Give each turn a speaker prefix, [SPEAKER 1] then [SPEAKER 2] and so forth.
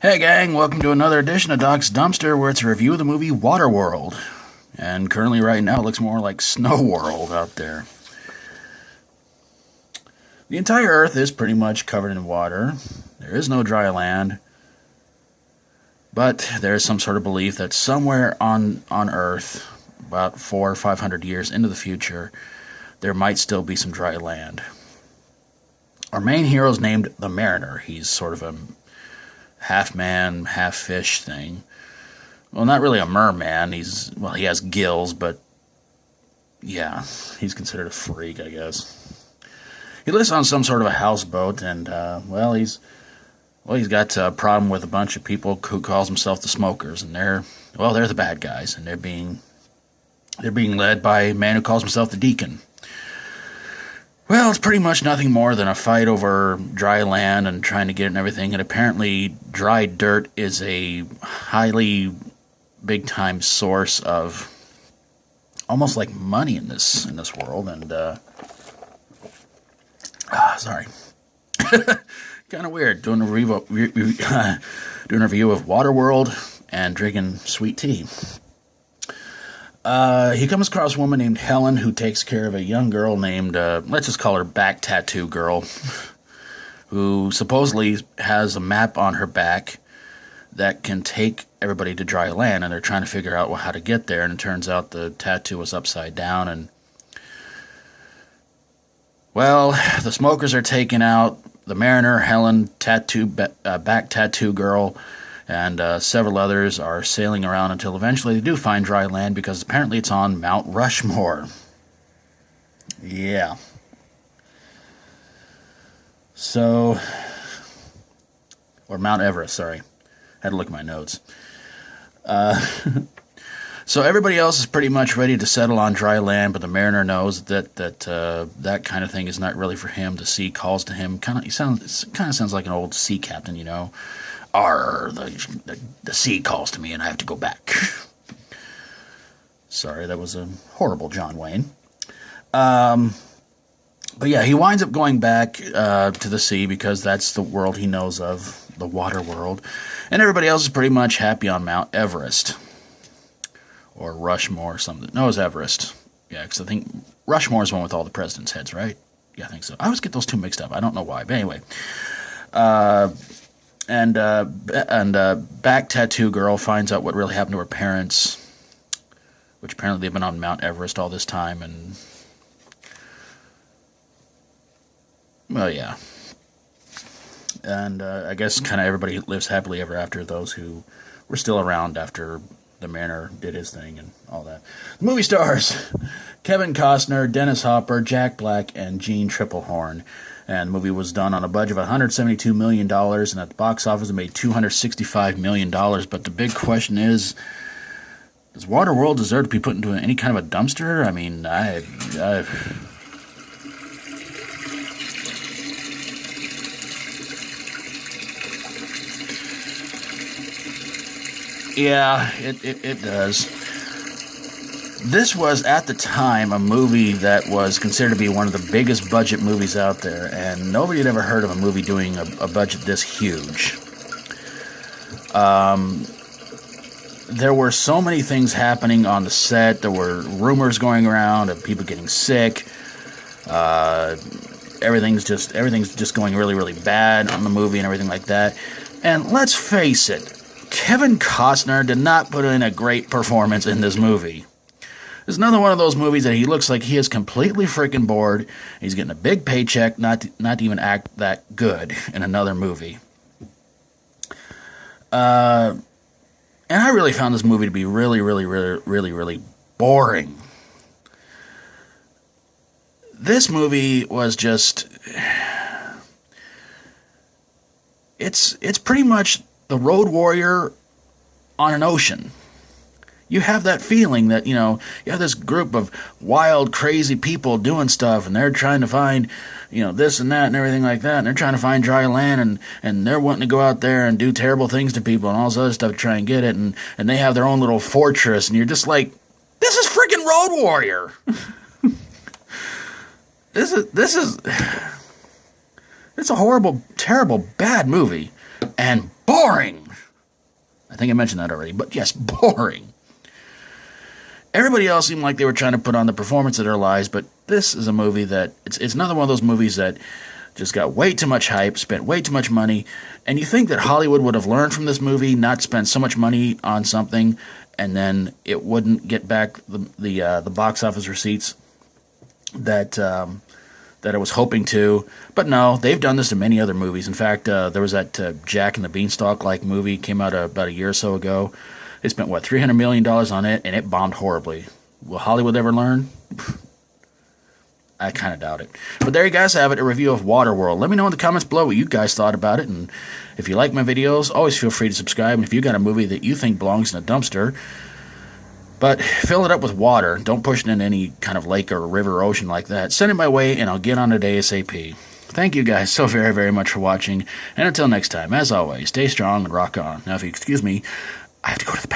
[SPEAKER 1] Hey gang, welcome to another edition of Doc's Dumpster, where it's a review of the movie Waterworld. And currently right now it looks more like Snow World out there. The entire Earth is pretty much covered in water. There is no dry land. But there is some sort of belief that somewhere on Earth, about 400 or 500 years into the future, there might still be some dry land. Our main hero is named the Mariner. He's sort of a half man, half fish thing. Well, not really a merman. He has gills, but yeah, he's considered a freak, I guess. He lives on some sort of a houseboat, and he's got a problem with a bunch of people who calls himself the Smokers, and they're the bad guys, and they're being led by a man who calls himself the Deacon. Well, it's pretty much nothing more than a fight over dry land and trying to get it and everything, and apparently dry dirt is a highly big-time source of almost like money in this world, and sorry. Kind of weird doing a review of Waterworld and drinking sweet tea. He comes across a woman named Helen who takes care of a young girl named, let's just call her Back Tattoo Girl, who supposedly has a map on her back that can take everybody to dry land, and they're trying to figure out how to get there, and it turns out the tattoo was upside down, and well, the Smokers are taken out. The Mariner, Helen, Back Tattoo Girl, and several others are sailing around until eventually they do find dry land, because apparently it's on Mount Rushmore. Yeah. So, or Mount Everest, sorry. Had to look at my notes. So everybody else is pretty much ready to settle on dry land, but the Mariner knows that kind of thing is not really for him. The sea calls to him. Kind of sounds like an old sea captain, you know. Arr, the sea calls to me and I have to go back. Sorry, that was a horrible John Wayne. But yeah, he winds up going back to the sea because that's the world he knows of, the water world. And everybody else is pretty much happy on Mount Everest. Or Rushmore or something. No, it was Everest. Yeah, because I think Rushmore is the one with all the president's heads, right? Yeah, I think so. I always get those two mixed up. I don't know why. But anyway. And Back Tattoo Girl finds out what really happened to her parents, which apparently they've been on Mount Everest all this time, and well, yeah. And I guess kind of everybody lives happily ever after, those who were still around after the Mariner did his thing and all that. The movie stars Kevin Costner, Dennis Hopper, Jack Black, and Gene Triplehorn. And the movie was done on a budget of $172 million, and at the box office it made $265 million. But the big question is, does Waterworld deserve to be put into any kind of a dumpster? I mean, yeah, it does. This was, at the time, a movie that was considered to be one of the biggest budget movies out there, and nobody had ever heard of a movie doing a budget this huge. There were so many things happening on the set. There were rumors going around of people getting sick. Everything's just going really, really bad on the movie and everything like that. And let's face it, Kevin Costner did not put in a great performance in this movie. It's another one of those movies that he looks like he is completely freaking bored. He's getting a big paycheck not to even act that good in another movie. And I really found this movie to be really, really, really, really, really boring. This movie was just... It's pretty much the Road Warrior on an ocean. You have that feeling that, you know, you have this group of wild, crazy people doing stuff, and they're trying to find, you know, this and that and everything like that, and they're trying to find dry land, and they're wanting to go out there and do terrible things to people and all this other stuff to try and get it, and they have their own little fortress, and you're just like, this is freaking Road Warrior! This is... It's a horrible, terrible, bad movie, and boring! I think I mentioned that already. But yes, boring. Everybody else seemed like they were trying to put on the performance of their lives, but this is a movie that, it's another one of those movies that just got way too much hype, spent way too much money, and you think that Hollywood would have learned from this movie, not spend so much money on something, and then it wouldn't get back the box office receipts that it was hoping to. But no, they've done this in many other movies. In fact, there was that Jack and the Beanstalk-like movie, came out about a year or so ago. They spent, $300 million on it, and it bombed horribly. Will Hollywood ever learn? I kind of doubt it. But there you guys have it, a review of Waterworld. Let me know in the comments below what you guys thought about it, and if you like my videos, always feel free to subscribe, and if you got a movie that you think belongs in a dumpster, but fill it up with water, don't push it in any kind of lake or river or ocean like that, send it my way, and I'll get on it ASAP. Thank you guys so very, very much for watching, and until next time, as always, stay strong and rock on. Now, if you excuse me, I have to go to the bathroom.